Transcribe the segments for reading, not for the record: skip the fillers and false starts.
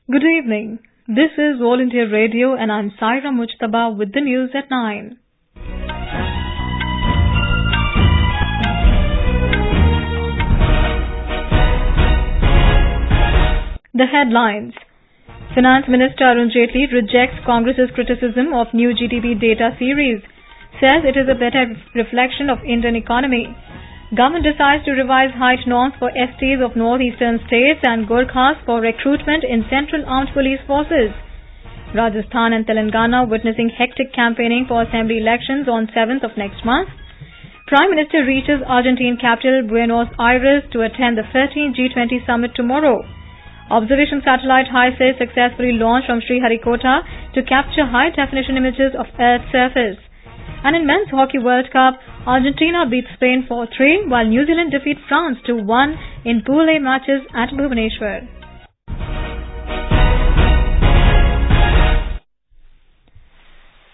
Good evening. This is All India Radio and I'm Saira Mujtaba with the news at 9. The headlines. Finance Minister Arun Jaitley rejects Congress's criticism of new GDP data series, says it is a better reflection of Indian economy. Government decides to revise height norms for STs of North Eastern states and Gorkhas for recruitment in Central Armed Police Forces. Rajasthan and Telangana witnessing hectic campaigning for assembly elections on 7th of next month. Prime Minister reaches Argentine capital Buenos Aires to attend the 13th G20 summit tomorrow. Observation satellite HysIS successfully launched from Sriharikota to capture high-definition images of Earth's surface. And in Men's Hockey World Cup, Argentina beats Spain 4-3 while New Zealand defeat France 2-1 in Pool A matches at Bhubaneshwar.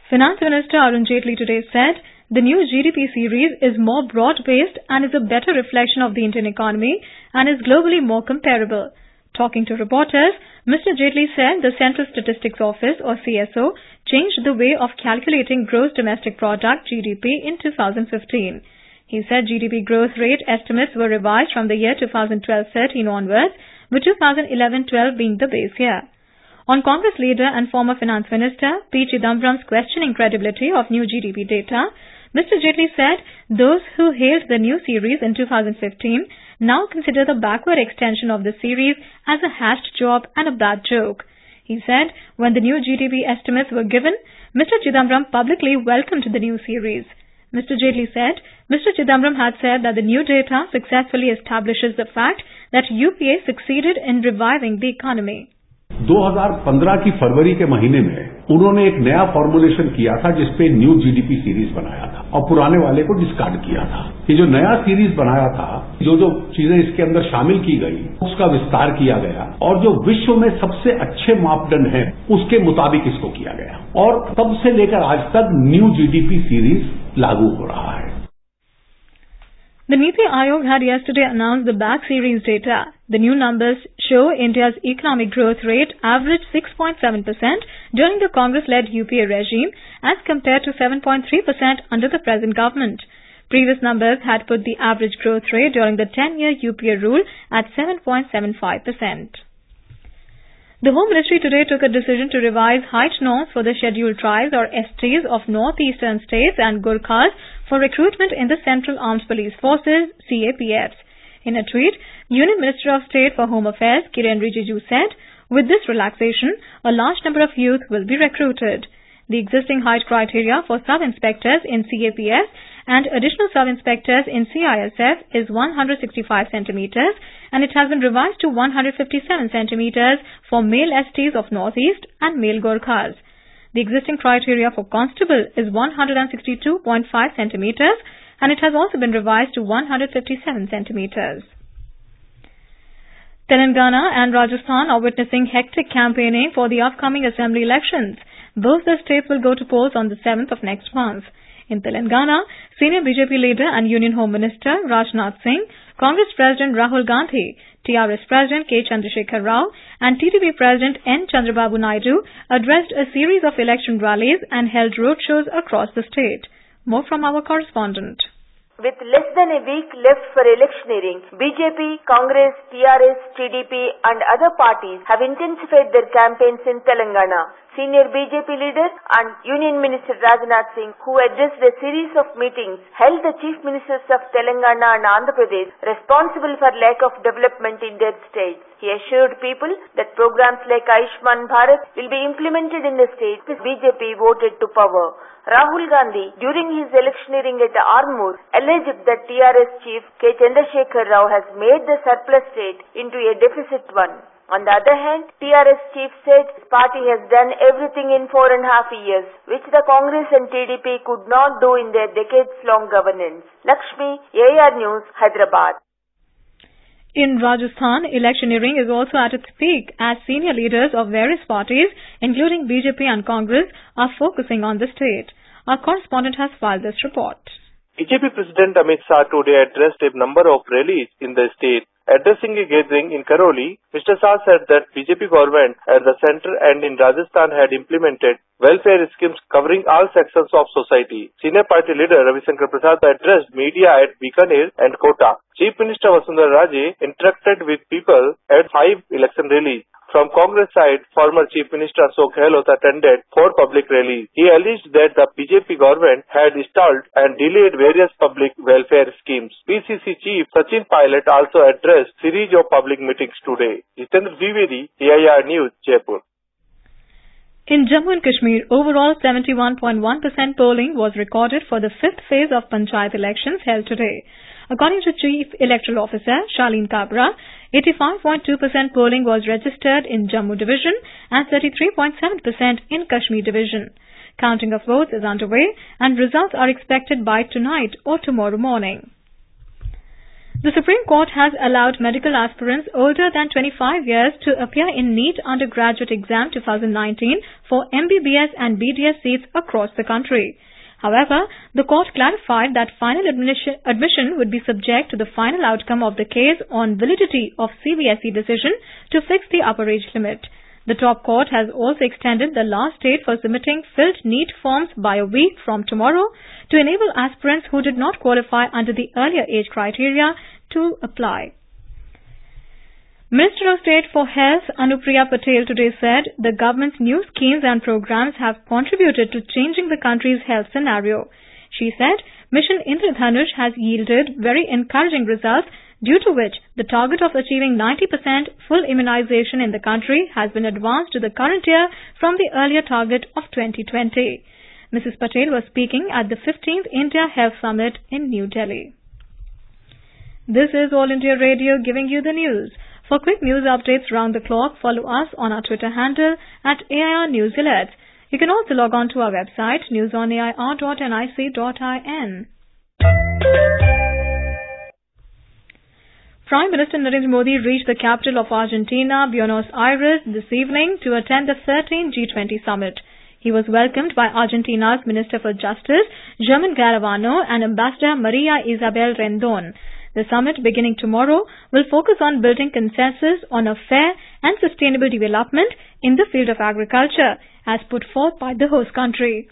Finance Minister Arun Jaitley today said the new GDP series is more broad-based and is a better reflection of the Indian economy and is globally more comparable. Talking to reporters, Mr. Jaitley said the Central Statistics Office or CSO changed the way of calculating gross domestic product GDP in 2015. He said GDP growth rate estimates were revised from the year 2012-13 onwards, with 2011-12 being the base year. On Congress leader and former Finance Minister P. Chidambaram's questioning credibility of new GDP data, Mr. Jaitley said those who hailed the new series in 2015 now consider the backward extension of the series as a hashed job and a bad joke. He said when the new GDP estimates were given, Mr. Chidambaram publicly welcomed the new series. Mr. Jaitley said Mr. Chidambaram had said that the new data successfully establishes the fact that UPA succeeded in reviving the economy. 2015 की फरवरी के महीने में उन्होंने एक नया formulation किया था जिसपे न्यू जीडीपी सीरीज बनाया था और पुराने वाले को डिस्कार्ड किया था। ये जो नया सीरीज बनाया था, जो चीजें इसके अंदर शामिल की गई, उसका विस्तार किया गया और जो विश्व में सबसे अच्छे मापदंड हैं उसके मुताबिक इसको किया गया और तब से लेकर आज तक न्यू जीडीपी सीरीज लागू हो रहा है। The NEET Aayog had yesterday announced the back series data. The new numbers show India's economic growth rate averaged 6.7% during the Congress-led UPA regime as compared to 7.3% under the present government. Previous numbers had put the average growth rate during the 10-year UPA rule at 7.75%. The Home Ministry today took a decision to revise height norms for the Scheduled Tribes or STs of North Eastern states and Gorkhas for recruitment in the Central Armed Police Forces, CAPFs. In a tweet, Union Minister of State for Home Affairs, Kiren Rijiju said, with this relaxation, a large number of youth will be recruited. The existing height criteria for sub-inspectors in CAPFs and additional sub-inspectors in CISF is 165 centimeters and it has been revised to 157 centimeters for male STs of Northeast and male Gorkhas. The existing criteria for constable is 162.5 centimeters and it has also been revised to 157 centimeters. Telangana and Rajasthan are witnessing hectic campaigning for the upcoming assembly elections. Both the states will go to polls on the 7th of next month. In Telangana, senior BJP leader and Union Home Minister Rajnath Singh, Congress President Rahul Gandhi, TRS President K. Chandrasekhar Rao and TDP President N. Chandrababu Naidu addressed a series of election rallies and held roadshows across the state. More from our correspondent. With less than a week left for electioneering, BJP, Congress, TRS, TDP and other parties have intensified their campaigns in Telangana. Senior BJP leader and Union Minister Rajnath Singh, who addressed a series of meetings, held the Chief Ministers of Telangana and Andhra Pradesh responsible for lack of development in their states. He assured people that programs like Ayushman Bharat will be implemented in the states BJP voted to power. Rahul Gandhi, during his electioneering at Armoor, alleged that TRS chief K. Chandrasekhar Rao has made the surplus state into a deficit one. On the other hand, TRS chief said his party has done everything in 4.5 years, which the Congress and TDP could not do in their decades-long governance. Lakshmi, AR News, Hyderabad. In Rajasthan, electioneering is also at its peak as senior leaders of various parties, including BJP and Congress, are focusing on the state. Our correspondent has filed this report. BJP President Amit Shah today addressed a number of rallies in the state Addressing a gathering in Karoli, Mr. Shah said that BJP government at the centre and in Rajasthan had implemented welfare schemes covering all sections of society. Senior party leader Ravi Shankar Prasad addressed media at Bikaner and Kota. Chief Minister Vasundhara Raje interacted with people at 5 election rallies. From Congress side, former Chief Minister Ashok Gehlot attended 4 public rallies. He alleged that the BJP government had stalled and delayed various public welfare schemes. PCC Chief Sachin Pilot also addressed series of public meetings today. Jitendra Dwivedi, AIR News, Jaipur. In Jammu and Kashmir, overall 71.1% polling was recorded for the 5th phase of Panchayat elections held today. According to Chief Electoral Officer Shaleen Kabra, 85.2% polling was registered in Jammu Division and 33.7% in Kashmir Division. Counting of votes is underway and results are expected by tonight or tomorrow morning. The Supreme Court has allowed medical aspirants older than 25 years to appear in NEET undergraduate exam 2019 for MBBS and BDS seats across the country. However, the court clarified that final admission would be subject to the final outcome of the case on validity of CBSE decision to fix the upper age limit. The top court has also extended the last date for submitting filled NEET forms by a week from tomorrow to enable aspirants who did not qualify under the earlier age criteria to apply. Minister of State for Health Anupriya Patel today said the government's new schemes and programs have contributed to changing the country's health scenario. She said Mission Indradhanush has yielded very encouraging results, due to which the target of achieving 90% full immunization in the country has been advanced to the current year from the earlier target of 2020. Mrs. Patel was speaking at the 15th India Health Summit in New Delhi. This is All India Radio giving you the news. For quick news updates round the clock, follow us on our Twitter handle at AIR News Alerts. You can also log on to our website newsonair.nic.in. Prime Minister Narendra Modi reached the capital of Argentina, Buenos Aires, this evening to attend the 13th G20 summit. He was welcomed by Argentina's Minister for Justice, German Garavano, and Ambassador Maria Isabel Rendon. The summit, beginning tomorrow, will focus on building consensus on a fair and sustainable development in the field of agriculture, as put forth by the host country.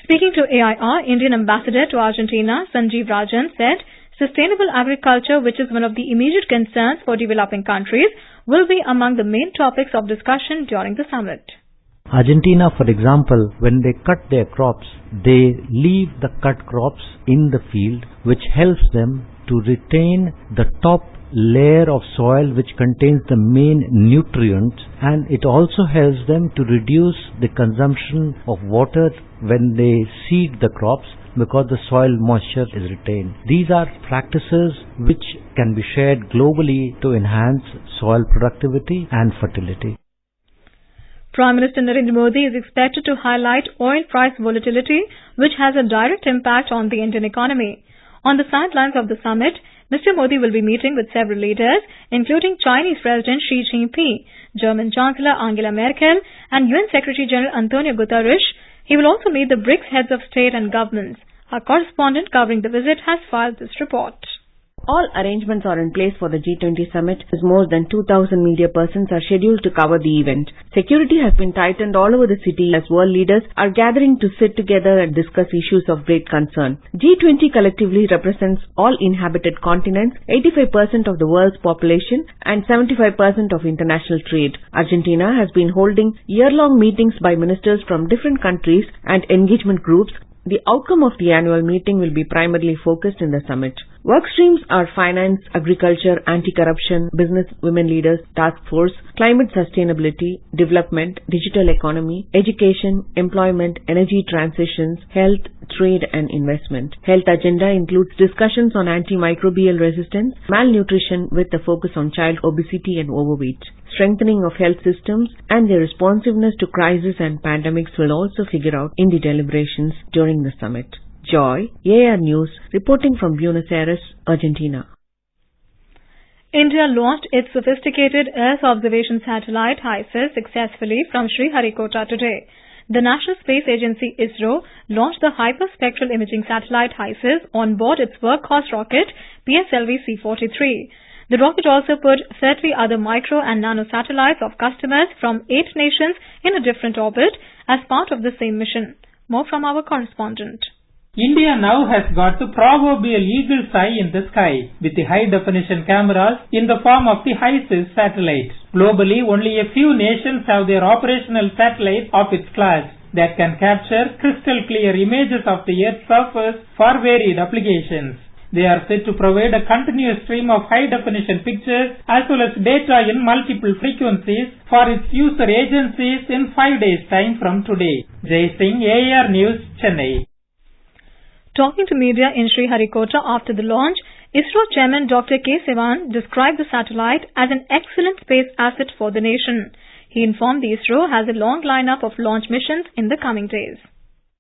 Speaking to AIR, Indian Ambassador to Argentina, Sanjeev Rajan, said, sustainable agriculture, which is one of the immediate concerns for developing countries, will be among the main topics of discussion during the summit. Argentina, for example, when they cut their crops, they leave the cut crops in the field, which helps them to retain the top layer of soil which contains the main nutrients, and it also helps them to reduce the consumption of water when they seed the crops, because the soil moisture is retained. These are practices which can be shared globally to enhance soil productivity and fertility. Prime Minister Narendra Modi is expected to highlight oil price volatility, which has a direct impact on the Indian economy. On the sidelines of the summit, Mr. Modi will be meeting with several leaders, including Chinese President Xi Jinping, German Chancellor Angela Merkel, and UN Secretary General Antonio Guterres. He will also meet the BRICS heads of state and governments. Our correspondent covering the visit has filed this report. All arrangements are in place for the G20 summit, as more than 2,000 media persons are scheduled to cover the event. Security has been tightened all over the city as world leaders are gathering to sit together and discuss issues of great concern. G20 collectively represents all inhabited continents, 85% of the world's population, and 75% of international trade. Argentina has been holding year-long meetings by ministers from different countries and engagement groups. The outcome of the annual meeting will be primarily focused in the summit. Work streams are finance, agriculture, anti-corruption, business women leaders, task force, climate sustainability, development, digital economy, education, employment, energy transitions, health, trade and investment. Health agenda includes discussions on antimicrobial resistance, malnutrition with a focus on child obesity and overweight. Strengthening of health systems and their responsiveness to crises and pandemics will also figure out in the deliberations during the summit. Joy, AIR News, reporting from Buenos Aires, Argentina. India launched its sophisticated Earth observation satellite HysIS successfully from Sriharikota today. The National Space Agency ISRO launched the hyperspectral imaging satellite HysIS on board its Gorkhas rocket PSLV C-43. The rocket also put 30 other micro and nano satellites of customers from 8 nations in a different orbit as part of the same mission. More from our correspondent. India now has got the proverbial eagle's eye in the sky with the high-definition cameras in the form of the HysIS satellite. Globally, only a few nations have their operational satellite of its class that can capture crystal clear images of the Earth's surface for varied applications. They are said to provide a continuous stream of high-definition pictures as well as data in multiple frequencies for its user agencies in 5 days' time from today. Jai Singh, AR News, Chennai. Talking to media in Sriharikota after the launch, ISRO Chairman Dr. K. Sivan described the satellite as an excellent space asset for the nation. He informed the ISRO has a long lineup of launch missions in the coming days.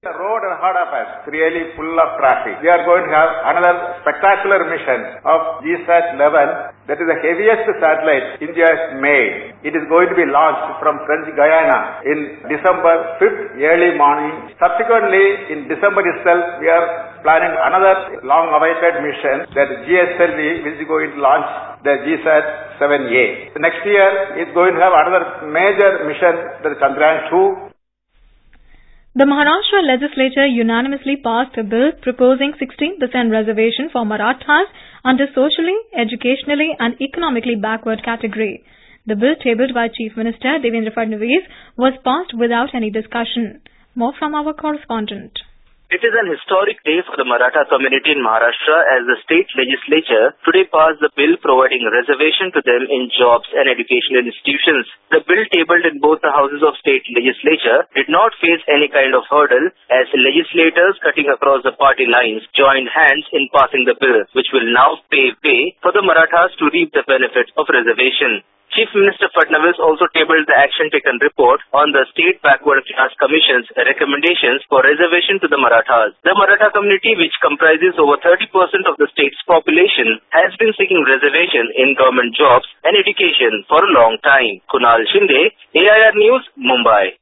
The road ahead of us really full of traffic. We are going to have another spectacular mission of GSAT-11. That is the heaviest satellite India has made. It is going to be launched from French Guyana in December 5th early morning. Subsequently, in December itself, we are planning another long-awaited mission that GSLV will be going to launch the GSAT-7A. Next year is going to have another major mission, that is Chandrayaan 2. The Maharashtra legislature unanimously passed a bill proposing 16% reservation for Marathas under socially, educationally and economically backward category. The bill tabled by Chief Minister Devendra Fadnavis was passed without any discussion. More from our correspondent. It is an historic day for the Maratha community in Maharashtra as the state legislature today passed the bill providing reservation to them in jobs and educational institutions. The bill tabled in both the houses of state legislature did not face any kind of hurdle as legislators cutting across the party lines joined hands in passing the bill, which will now pave way for the Marathas to reap the benefits of reservation. Chief Minister Fadnavis also tabled the action taken report on the State Backward Class Commission's recommendations for reservation to the Marathas. The Maratha community, which comprises over 30% of the state's population, has been seeking reservation in government jobs and education for a long time. Kunal Shinde, AIR News, Mumbai.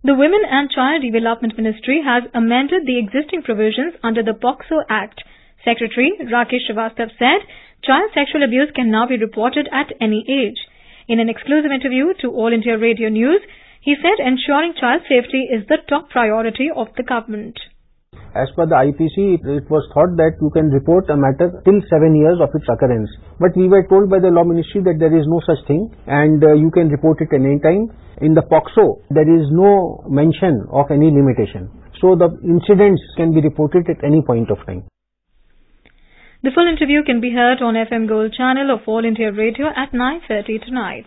The Women and Child Development Ministry has amended the existing provisions under the POCSO Act. Secretary Rakesh Srivastav said child sexual abuse can now be reported at any age. In an exclusive interview to All India Radio News, he said ensuring child safety is the top priority of the government. As per the IPC, it was thought that you can report a matter till 7 years of its occurrence. But we were told by the Law Ministry that there is no such thing and you can report it any time. In the POCSO, there is no mention of any limitation. So the incidents can be reported at any point of time. The full interview can be heard on FM Gold channel of All India Radio at 9:30 tonight.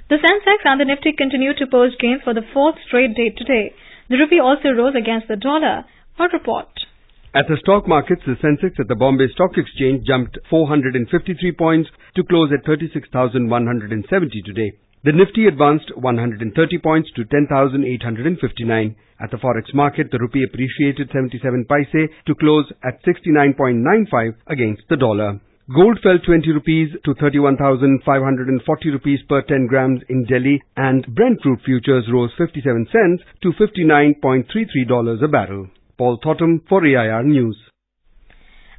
The Sensex and the Nifty continue to post gains for the 4th straight day today. The rupee also rose against the dollar. A report. At the stock markets, the Sensex at the Bombay Stock Exchange jumped 453 points to close at 36,170 today. The Nifty advanced 130 points to 10,859. At the Forex market, the rupee appreciated 77 paise to close at 69.95 against the dollar. Gold fell 20 rupees to 31,540 rupees per 10 grams in Delhi, and Brent crude futures rose 57 cents to $59.33 a barrel. Paul Thotham for AIR News.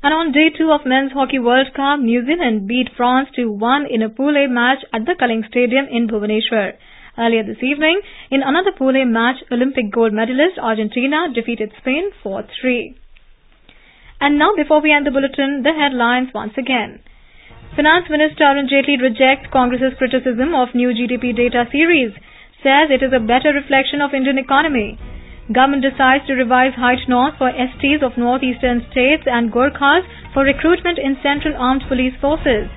And on day 2 of Men's Hockey World Cup, New Zealand beat France 2-1 in a Pool A match at the Kaling Stadium in Bhubaneshwar. Earlier this evening, in another Pool A match, Olympic gold medalist Argentina defeated Spain 4-3. And now, before we end the bulletin, the headlines once again. Finance Minister Arun Jaitley rejects Congress's criticism of new GDP data series, says it is a better reflection of Indian economy. Government decides to revise height norms for STs of North Eastern states and Gorkhas for recruitment in Central Armed Police Forces.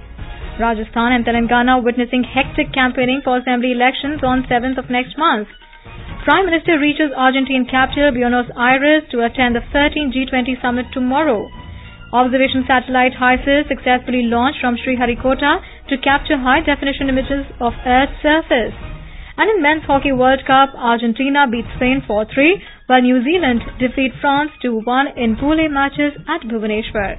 Rajasthan and Telangana witnessing hectic campaigning for assembly elections on 7th of next month. Prime Minister reaches Argentine capital Buenos Aires to attend the 13th G20 summit tomorrow. Observation satellite HysIS successfully launched from Sriharikota to capture high-definition images of Earth's surface. And in Men's Hockey World Cup, Argentina beat Spain 4-3, while New Zealand defeat France 2-1 in Pool A matches at Bhubaneshwar.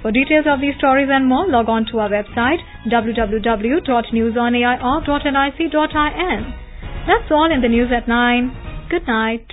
For details of these stories and more, log on to our website www.newsonair.nic.in. That's all in the news at 9. Good night.